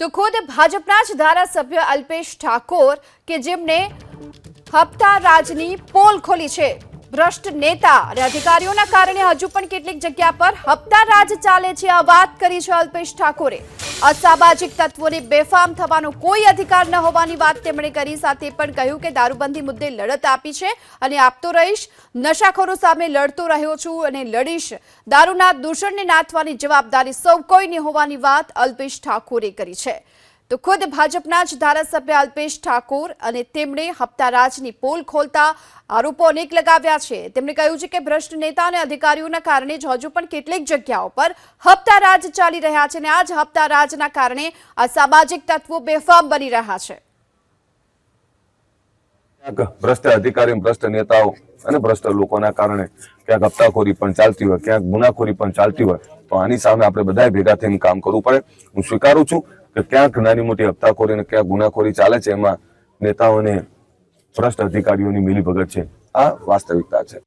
તો ખુદ ભાજપના જ ધારાસભ્ય અલ્પેશ ઠાકોર કે જેમણે હપ્તા રાજની પોલ ખોલી છે। ભ્રષ્ટ નેતા અને અધિકારીઓના કારણે હજુ પણ કેટલીક જગ્યા પર હપ્તા રાજ ચાલે છે આ વાત કરી છે અલ્પેશ ઠાકોરે। અસામાજિક તત્વોને બેફામ થવાનો કોઈ અધિકાર ન હોવાની વાત તેમણે કરી। સાથે પણ કહ્યું કે દારૂબંધી મુદ્દે લડત આપી છે અને આપતો રહીશ। નશાખોરો સામે લડતો રહ્યો છું અને લડીશ। દારૂના દૂષણને નાથવાની જવાબદારી સૌ કોઈની હોવાની વાત અલ્પેશ ઠાકોરે કરી છે। તો ખુદ ભાજપના જ ધારાસભ્ય અલ્પેશ ઠાકોર અને તેમણે હપ્તા રાજની પોલ ખોલતા આરોપો અનેક લગાવ્યા છે। તેમણે કહ્યું છે કે ભ્રષ્ટ નેતા અને અધિકારીઓના કારણે જ હજુ પણ કેટલીક જગ્યાઓ પર હપ્તા રાજ ચાલી રહ્યા છે અને આ જ હપ્તા રાજના કારણે અસામાજિક તત્વો બેફામ બની રહ્યા છે। ભ્રષ્ટ અધિકારી, ભ્રષ્ટ નેતાઓ અને ભ્રષ્ટ લોકોના કારણે ક્યાંક હપ્તાખોરી પણ ચાલતી હોય, ક્યાંક ગુનાખોરી પણ ચાલતી હોય, તો આની સામે આપણે બધાએ ભેગા થઈને કામ કરવું પડે। હું સ્વીકારું છું કે ક્યાંક નાની મોટી હપ્તાખોરી અને ક્યાંક ગુનાખોરી ચાલે છે, એમાં નેતાઓને ભ્રષ્ટ અધિકારીઓની મિલીભગત છે, આ વાસ્તવિકતા છે।